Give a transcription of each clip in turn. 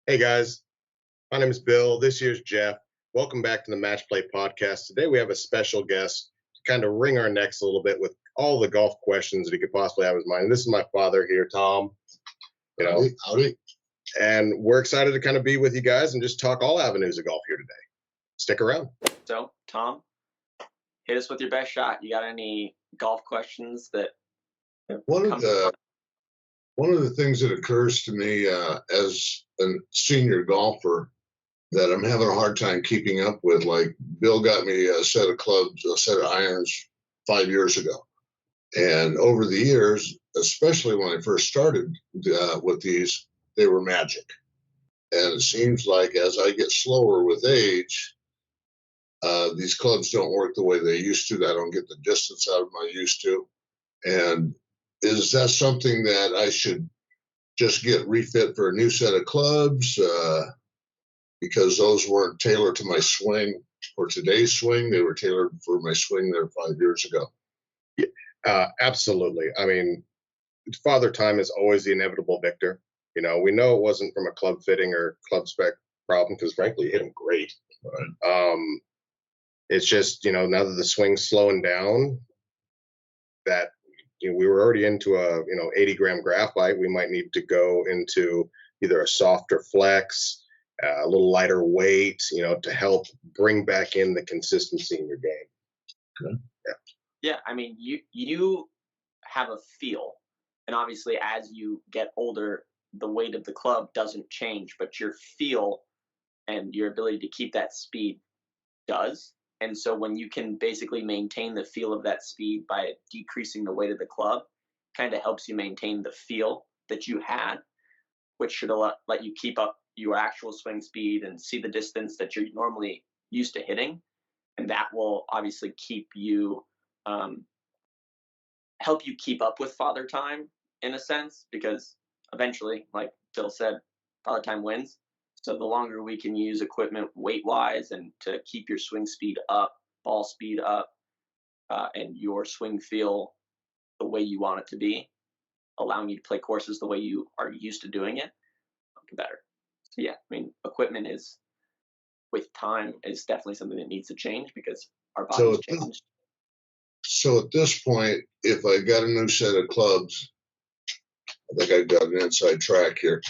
Hey guys, my name is Bill. This year's Jeff. Welcome back to the MatchPlay podcast. Today we have a special guest to kind of wring our necks a little bit with all the golf questions that he could possibly have in his mind. This is my father here, Tom. Howdy. And we're excited to kind of be with you guys and just talk all avenues of golf here today. Stick around. So, Tom, hit us with your best shot. You got any golf questions that One of the things that occurs to me as a senior golfer that I'm having a hard time keeping up with, like Bill got me a set of clubs, a set of irons 5 years ago. And over the years, especially when I first started with these, they were magic. And it seems like as I get slower with age, these clubs don't work the way they used to. I don't get the distance out of them I used to. And is that something that I should just get refit for a new set of clubs? Because those weren't tailored to my swing or today's swing. They were tailored for my swing there 5 years ago. Absolutely. I mean, Father Time is always the inevitable victor. We know it wasn't from a club fitting or club spec problem because, frankly, you hit them great. Right. It's just, now that the swing's slowing down, that we were already into a 80-gram graphite. We might need to go into either a softer flex, a little lighter weight, to help bring back in the consistency in your game. Okay. Yeah, I mean, you have a feel, and obviously as you get older, the weight of the club doesn't change, but your feel and your ability to keep that speed does. And so when you can basically maintain the feel of that speed by decreasing the weight of the club, kind of helps you maintain the feel that you had, which should let you keep up your actual swing speed and see the distance that you're normally used to hitting. And that will obviously keep you, help you keep up with Father Time in a sense, because eventually, like Phil said, Father Time wins. So the longer we can use equipment weight-wise and to keep your swing speed up, ball speed up, and your swing feel the way you want it to be, allowing you to play courses the way you are used to doing it, the better. So yeah, I mean, equipment is, with time, is definitely something that needs to change because our bodies change. So at this point, if I got a new set of clubs, I think I got an inside track here.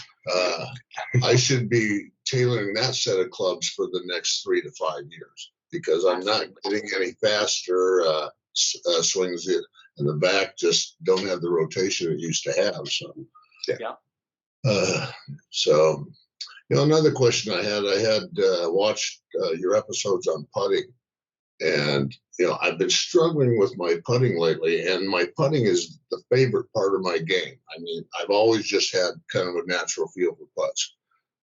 I should be tailoring that set of clubs for the next 3 to 5 years because I'm not getting any faster. Swings in the back just don't have the rotation it used to have. So, yeah. So, another question I had watched your episodes on putting. And, I've been struggling with my putting lately, and my putting is the favorite part of my game. I mean, I've always just had kind of a natural feel for putts.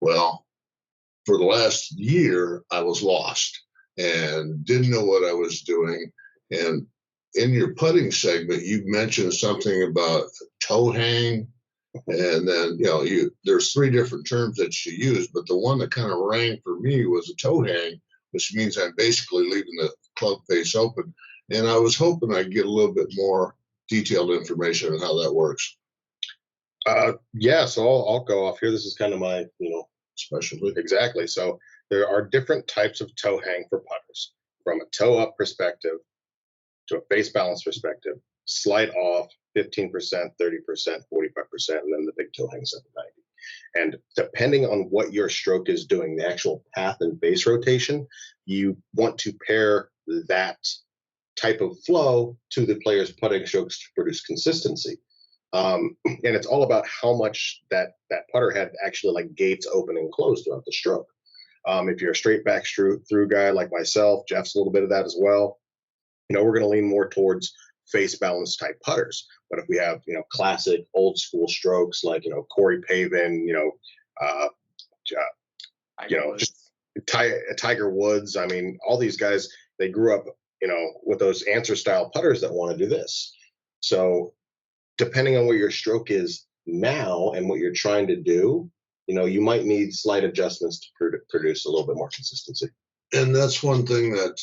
Well, for the last year, I was lost and didn't know what I was doing. And in your putting segment, you mentioned something about toe hang. And then, there's 3 different terms that you use, but the one that kind of rang for me was a toe hang, which means I'm basically leaving the club face open. And I was hoping I'd get a little bit more detailed information on how that works. Yeah, so I'll go off here. This is kind of my, Specialty. Exactly. So there are different types of toe hang for putters, from a toe up perspective to a face balance perspective, slight off, 15%, 30%, 45%, and then the big toe hangs up at 90. And depending on what your stroke is doing, the actual path and base rotation, you want to pair that type of flow to the player's putting strokes to produce consistency. And it's all about how much that putter head actually like gates open and close throughout the stroke. If you're a straight back through guy like myself, Jeff's a little bit of that as well. We're going to lean more towards face balance type putters. But if we have, classic old school strokes like, Corey Pavin, just Tiger Woods. I mean, all these guys, they grew up, with those answer style putters that want to do this. So depending on what your stroke is now and what you're trying to do, you might need slight adjustments to produce a little bit more consistency. And that's one thing that,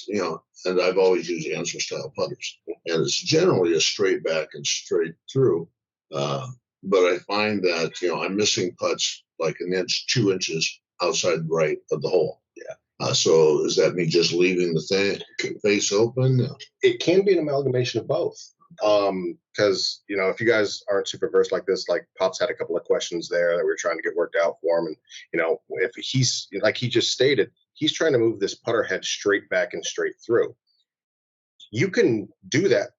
and I've always used answer style putters, and it's generally a straight back and straight through. But I find that, I'm missing putts like an inch, 2 inches outside right of the hole. Yeah. So is that me just leaving the thing face open? It can be an amalgamation of both. Because if you guys aren't super versed like this, like Pop's had a couple of questions there that we were trying to get worked out for him, and if he's like he just stated, he's trying to move this putter head straight back and straight through. You can do that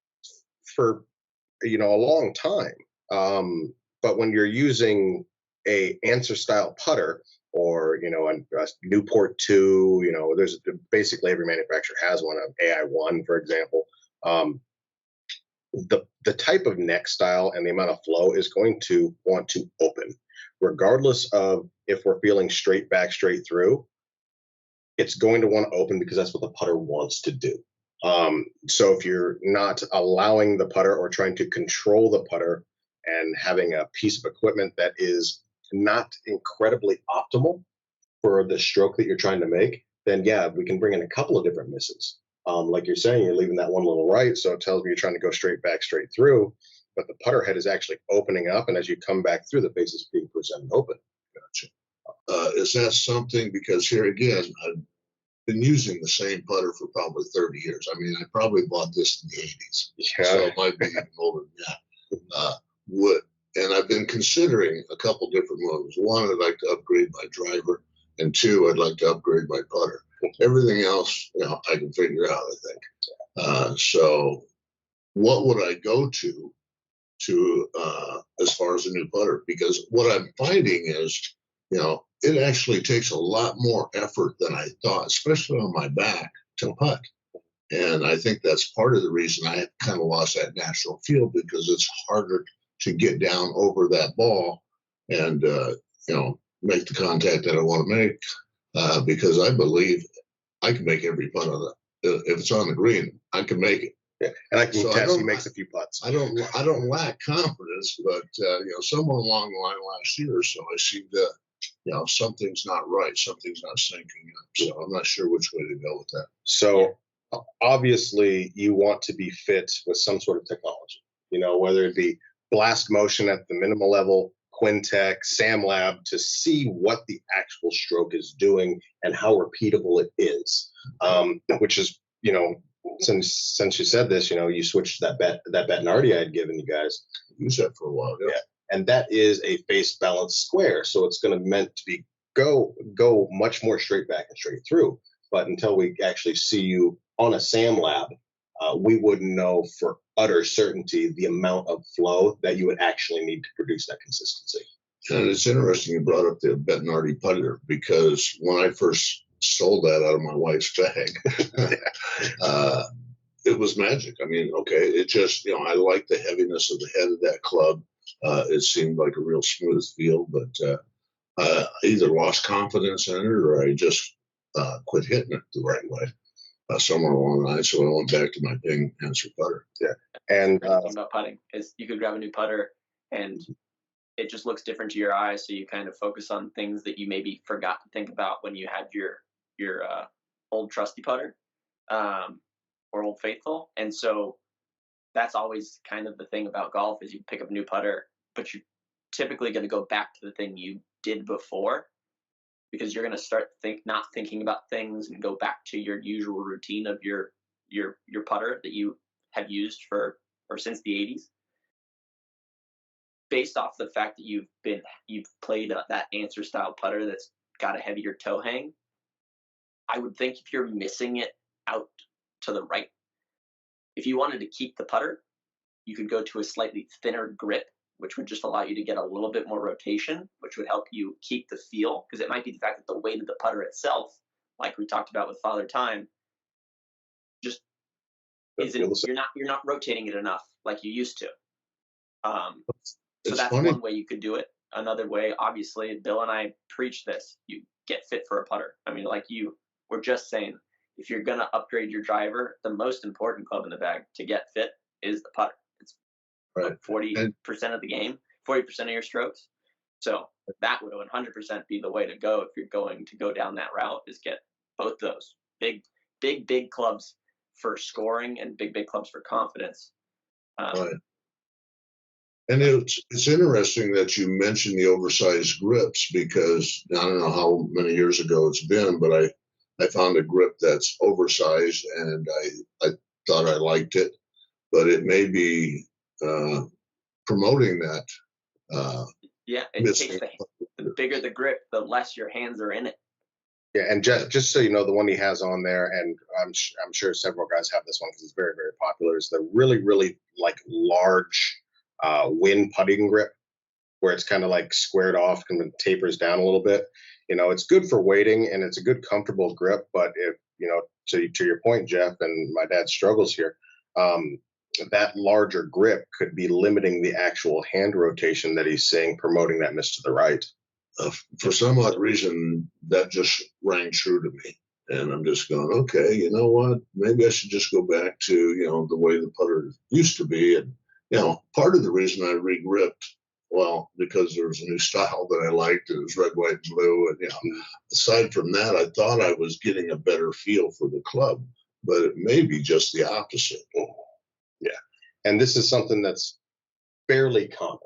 for a long time, but when you're using a answer style putter or a Newport 2, there's basically every manufacturer has one, of AI1 for example. The type of neck style and the amount of flow is going to want to open regardless of if we're feeling straight back straight through. It's going to want to open because that's what the putter wants to do. So if you're not allowing the putter or trying to control the putter and having a piece of equipment that is not incredibly optimal for the stroke that you're trying to make, then yeah, we can bring in a couple of different misses. Like you're saying, you're leaving that one little right, so it tells me you're trying to go straight back, straight through, but the putter head is actually opening up, and as you come back through, the face is being presented open. Gotcha. Is that something, because here again, I've been using the same putter for probably 30 years. I mean, I probably bought this in the 80s, so it might be even older than that. And I've been considering a couple different moves. One, I'd like to upgrade my driver, and two, I'd like to upgrade my putter. Everything else, I can figure out, I think. So what would I go to as far as a new putter? Because what I'm finding is, it actually takes a lot more effort than I thought, especially on my back, to putt. And I think that's part of the reason I kind of lost that natural feel, because it's harder to get down over that ball and, make the contact that I want to make. Because I believe I can make every putt on if it's on the green, I can make it. Yeah. And I can test he makes a few putts. I don't lack confidence, but somewhere along the line last year or so, I seemed to, something's not right, something's not syncing up. So I'm not sure which way to go with that. So obviously, you want to be fit with some sort of technology. Whether it be blast motion at the minimal level, Quintec, SamLab, to see what the actual stroke is doing and how repeatable it is. Which is, since you said this, you switched that Bettinardi I had given you guys. Use that for a while, yeah. And that is a face balanced square, so it's going to meant to be go much more straight back and straight through. But until we actually see you on a SamLab, we wouldn't know for utter certainty the amount of flow that you would actually need to produce that consistency. And it's interesting you brought up the Bettinardi putter, because when I first sold that out of my wife's bag, it was magic. I mean, okay, it just, I like the heaviness of the head of that club. It seemed like a real smooth feel, but I either lost confidence in it or I just quit hitting it the right way. Somewhere along the line, so I went back to my ping answer putter. Yeah, and about putting is you could grab a new putter and it just looks different to your eyes, so you kind of focus on things that you maybe forgot to think about when you had your old trusty putter or Old Faithful. And so that's always kind of the thing about golf, is you pick up a new putter, but you're typically going to go back to the thing you did before, because you're going to start not thinking about things and go back to your usual routine of your putter that you have used since the 80s. Based off the fact that you've played that answer style putter that's got a heavier toe hang, I would think if you're missing it out to the right, if you wanted to keep the putter, you could go to a slightly thinner grip, which would just allow you to get a little bit more rotation, which would help you keep the feel, because it might be the fact that the weight of the putter itself, like we talked about with Father Time, just isn't, you're not rotating it enough like you used to. So that's funny. One way you could do it. Another way, obviously, Bill and I preach this: you get fit for a putter. I mean, like you were just saying, if you're gonna upgrade your driver, the most important club in the bag to get fit is the putter. It's right. 40% of the game, 40% of your strokes. So that would 100% be the way to go if you're going to go down that route, is get both those big clubs for scoring and big clubs for confidence. Right. And it's interesting that you mentioned the oversized grips, because I don't know how many years ago it's been, but I found a grip that's oversized, and I thought I liked it, but it may be promoting that. Yeah, it takes the bigger the grip, the less your hands are in it. Yeah, and just so you know, the one he has on there, and I'm sure several guys have this one because it's very very popular. Is the really like large win putting grip, where it's kind of like squared off, kind of tapers down a little bit. It's good for weighting and it's a good comfortable grip. But if to your point, Jeff, and my dad struggles here, um, that larger grip could be limiting the actual hand rotation that he's seeing, promoting that miss to the right. For some odd reason, that just rang true to me. And I'm just going, okay, you know what? Maybe I should just go back to, the way the putter used to be. And, part of the reason I regripped, well, because there was a new style that I liked. It was red, white, and blue. And, aside from that, I thought I was getting a better feel for the club, but it may be just the opposite. Yeah. And this is something that's fairly common.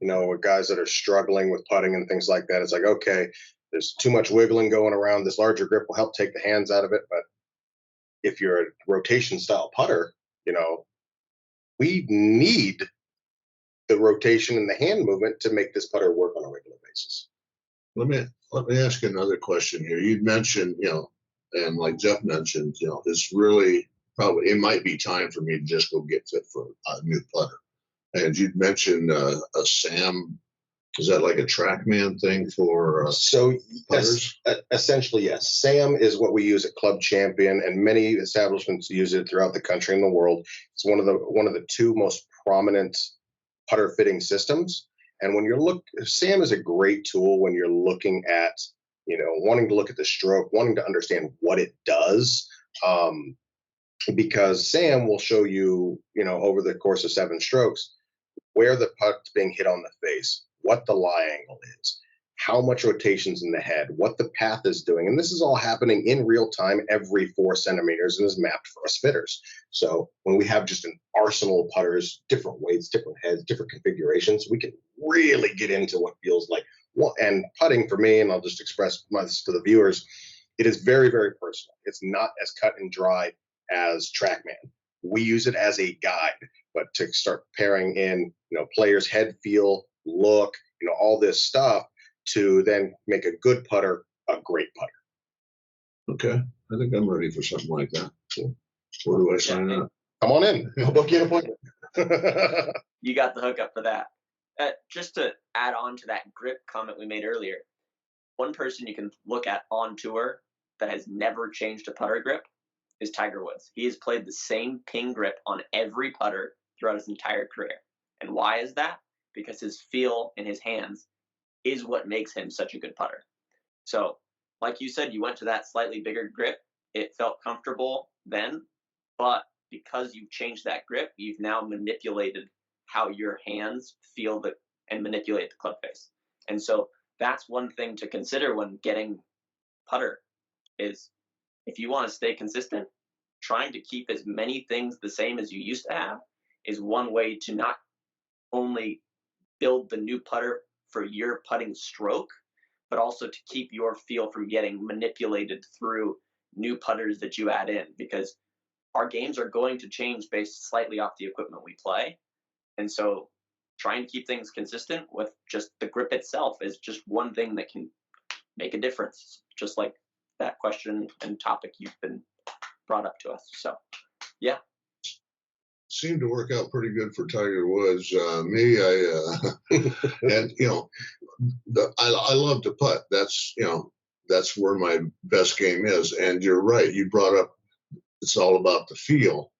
With guys that are struggling with putting and things like that. It's like, okay, there's too much wiggling going around. This larger grip will help take the hands out of it. But if you're a rotation style putter, we need the rotation and the hand movement to make this putter work on a regular basis. Let me ask you another question here. You'd mentioned, and like Jeff mentioned, it's really probably, it might be time for me to just go get fit for a new putter. And you'd mentioned a Sam. Is that like a TrackMan thing for so putters? Essentially, yes. Sam is what we use at Club Champion, and many establishments use it throughout the country and the world. It's one of the two most prominent putter fitting systems. And when Sam is a great tool when you're looking at, wanting to look at the stroke, wanting to understand what it does. Because Sam will show you, over the course of 7 strokes, where the puck's being hit on the face, what the lie angle is, how much rotation's in the head, what the path is doing. And this is all happening in real time every 4 centimeters and is mapped for us fitters. So when we have just an arsenal of putters, different weights, different heads, different configurations, we can really get into what feels like. And putting for me, and I'll just express this to the viewers, it is very, very personal. It's not as cut and dry as TrackMan. We use it as a guide, but to start pairing in, players' head feel, look, all this stuff to then make a good putter a great putter. Okay, I think I'm ready for something like that. So where do I sign up? Come on in. I'll book you an appointment. You got the hookup for that. Just to add on to that grip comment we made earlier, one person you can look at on tour that has never changed a putter grip is Tiger Woods. He has played the same ping grip on every putter throughout his entire career. And why is that? Because his feel in his hands is what makes him such a good putter. So, like you said, you went to that slightly bigger grip. It felt comfortable then, but because you've changed that grip, you've now manipulated how your hands feel and manipulate the club face. And so that's one thing to consider when getting putter is, if you want to stay consistent, trying to keep as many things the same as you used to have is one way to not only build the new putter for your putting stroke, but also to keep your feel from getting manipulated through new putters that you add in, because our games are going to change based slightly off the equipment we play. And so trying to keep things consistent with just the grip itself is just one thing that can make a difference, just like that question and topic you've been brought up to us. So, yeah. Seemed to work out pretty good for Tiger Woods. Me, and I love to putt. That's where my best game is. And you're right. You brought up, it's all about the feel,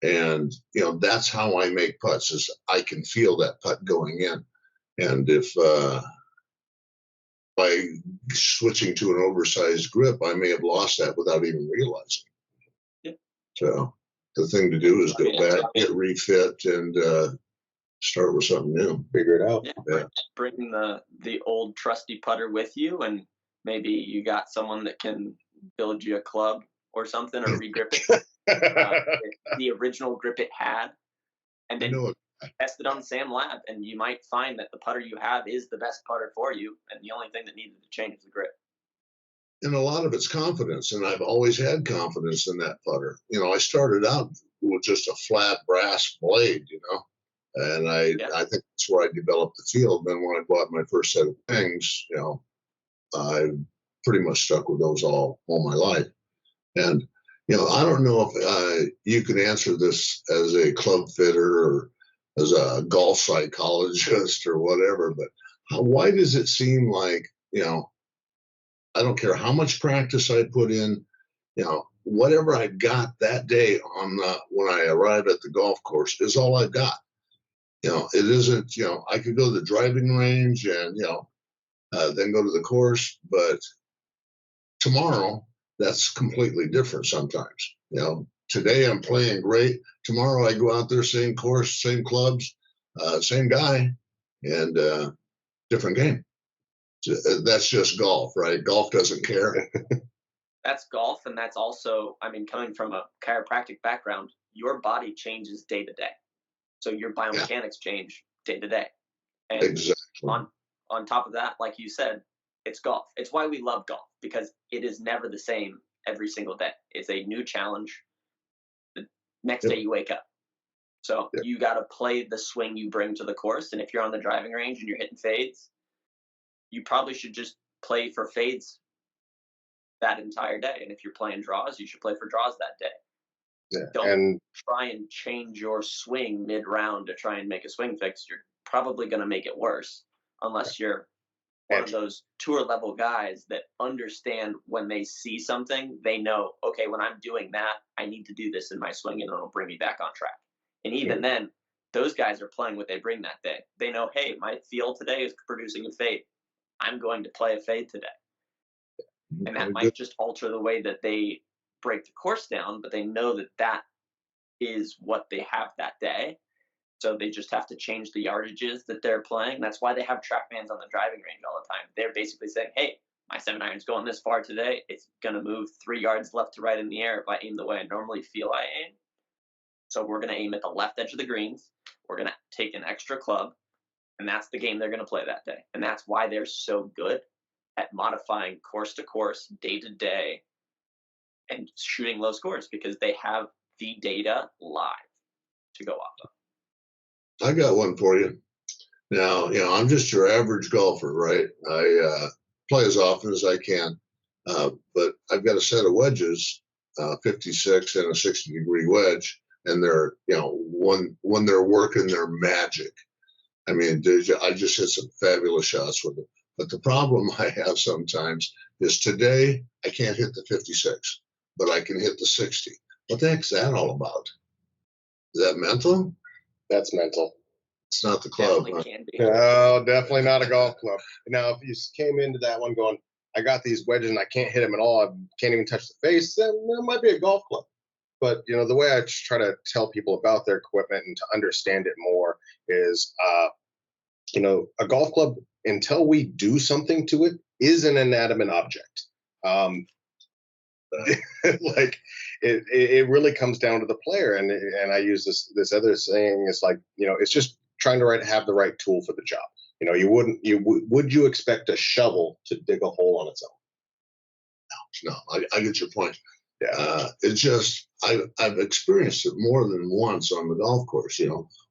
and that's how I make putts. Is I can feel that putt going in, and if by switching to an oversized grip, I may have lost that without even realizing. Yeah. So the thing to do is go back, get refit, and start with something new. Figure it out. Yeah. Bring the old trusty putter with you, and maybe you got someone that can build you a club or something, or regrip it. The original grip it had, and then test it on Sam Lab, and you might find that the putter you have is the best putter for you, and the only thing that needed to change is the grip. And a lot of it's confidence, and I've always had confidence in that putter. I started out with just a flat brass blade, and I think that's where I developed the feel. Then when I bought my first set of wings, I pretty much stuck with those all my life. And I don't know if you could answer this as a club fitter or as a golf psychologist or whatever, but why does it seem like I don't care how much practice I put in, whatever I got that day on when I arrive at the golf course is all I've got. It isn't. I could go to the driving range and then go to the course, but tomorrow that's completely different. Sometimes, today I'm playing great. Tomorrow I go out there, same course, same clubs, same guy, and different game. That's just golf, right? Golf doesn't care. That's golf, and that's also, coming from a chiropractic background, your body changes day to day. So your biomechanics change day to day. And exactly. On top of that, like you said, it's golf. It's why we love golf, because it is never the same every single day. It's a new challenge the next day you wake up. So you got to play the swing you bring to the course. And if you're on the driving range and you're hitting fades, you probably should just play for fades that entire day. And if you're playing draws, you should play for draws that day. Yeah. Don't try and change your swing mid-round to try and make a swing fix. You're probably going to make it worse unless you're one of those tour level guys that understand when they see something, they know, okay, when I'm doing that, I need to do this in my swing and it'll bring me back on track. And even then, those guys are playing what they bring that day. They know, hey, my feel today is producing a fade. I'm going to play a fade today. And that might just alter the way that they break the course down, but they know that that is what they have that day. So they just have to change the yardages that they're playing. That's why they have TrackMans on the driving range all the time. They're basically saying, hey, my 7-iron's going this far today. It's going to move 3 yards left to right in the air if I aim the way I normally feel I aim. So we're going to aim at the left edge of the greens. We're going to take an extra club, and that's the game they're going to play that day. And that's why they're so good at modifying course to course, day to day, and shooting low scores, because they have the data live to go off of. I got one for you. Now, I'm just your average golfer, right? I play as often as I can, but I've got a set of wedges, 56 and a 60-degree wedge, and they're, when they're working, they're magic. I just hit some fabulous shots with them. But the problem I have sometimes is today I can't hit the 56, but I can hit the 60. What the heck's that all about? Is that mental? That's mental. It's not the club. Definitely can be. No, definitely not a golf club. Now, if you came into that one going, I got these wedges and I can't hit them at all, I can't even touch the face, then it might be a golf club. But, the way I try to tell people about their equipment and to understand it more is, a golf club, until we do something to it, is an inanimate object. Like it really comes down to the player, and I use this other saying. It's like, it's just trying to have the right tool for the job. Would you expect a shovel to dig a hole on its own? No, I get your point. Yeah. It's just I've experienced it more than once on the golf course.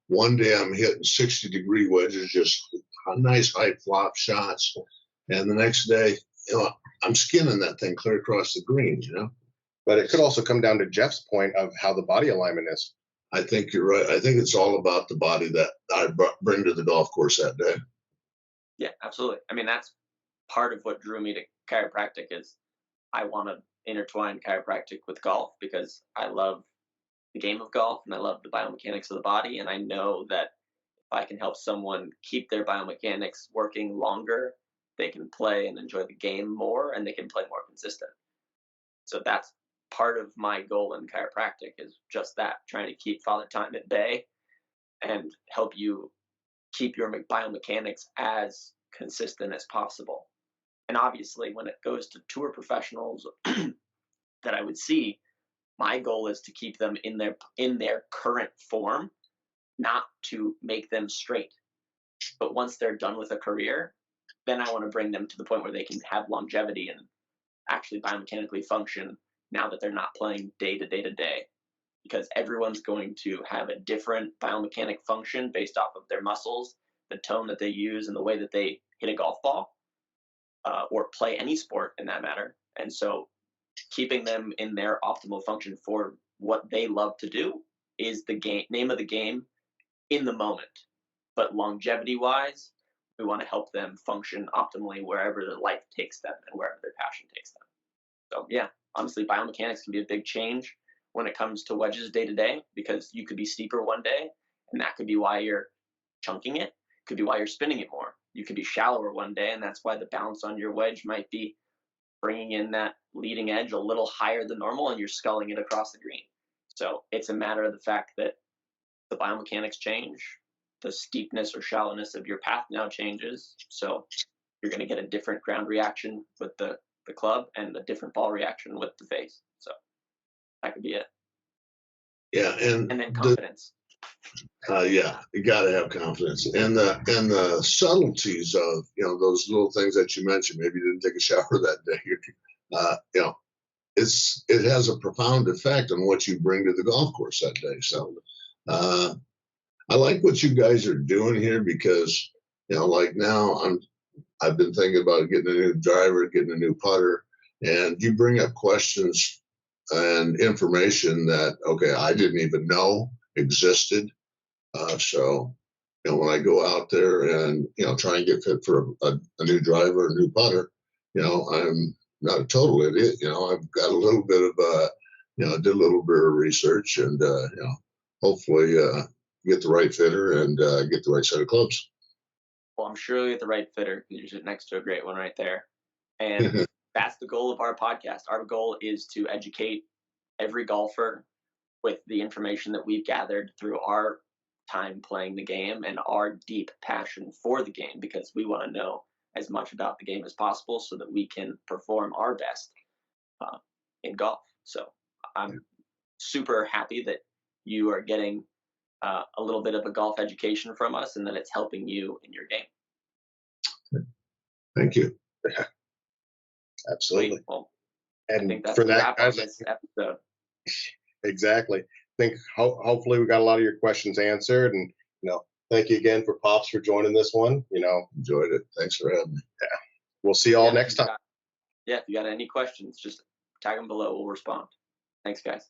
One day I'm hitting 60-degree wedges, just nice high flop shots, and the next day, I'm skinning that thing clear across the green. But it could also come down to Jeff's point of how the body alignment is. I think you're right. I think it's all about the body that I bring to the golf course that day. Yeah, absolutely. That's part of what drew me to chiropractic is I want to intertwine chiropractic with golf, because I love the game of golf and I love the biomechanics of the body. And I know that if I can help someone keep their biomechanics working longer, they can play and enjoy the game more, and they can play more consistent. So that's part of my goal in chiropractic, is just that, trying to keep Father Time at bay and help you keep your biomechanics as consistent as possible. And obviously, when it goes to tour professionals that I would see, my goal is to keep them in their current form not to make them straight. But once they're done with a career, then I want to bring them to the point where they can have longevity and actually biomechanically function now that they're not playing day to day to day. Because everyone's going to have a different biomechanic function based off of their muscles, the tone that they use, and the way that they hit a golf ball or play any sport in that matter. And so keeping them in their optimal function for what they love to do is the name of the game in the moment. But longevity wise, we want to help them function optimally wherever their life takes them and wherever their passion takes them. So yeah, honestly, biomechanics can be a big change when it comes to wedges day to day, because you could be steeper one day, and that could be why you're chunking it. Could be why you're spinning it more. You could be shallower one day, and that's why the bounce on your wedge might be bringing in that leading edge a little higher than normal, and you're sculling it across the green. So it's a matter of the fact that the biomechanics change, the steepness or shallowness of your path now changes. So you're going to get a different ground reaction with the club and a different ball reaction with the face. So that could be it. Yeah, and then confidence. Yeah, you got to have confidence, and the subtleties of those little things that you mentioned. Maybe you didn't take a shower that day. It has a profound effect on what you bring to the golf course that day. So I like what you guys are doing here, because like now I've been thinking about getting a new driver, getting a new putter, and you bring up questions and information that I didn't even know existed. So when I go out there and try and get fit for a new driver, a new putter, I'm not a total idiot. I've got a little bit of did a little bit of research, and hopefully get the right fitter and get the right set of clubs. Well, I'm sure you'll get the right fitter, because you're sitting next to a great one right there. And that's the goal of our podcast. Our goal is to educate every golfer with the information that we've gathered through our time playing the game and our deep passion for the game, because we want to know as much about the game as possible so that we can perform our best in golf. So I'm super happy that you are getting a little bit of a golf education from us, and that it's helping you in your game. Thank you. Absolutely. Well, and I think that's for a that, wrap on this episode. Exactly. I think hopefully we got a lot of your questions answered, and thank you again for Pops for joining this one. Enjoyed it. Thanks for having me. Yeah. We'll see you all next time. If you got any questions, just tag them below. We'll respond. Thanks, guys.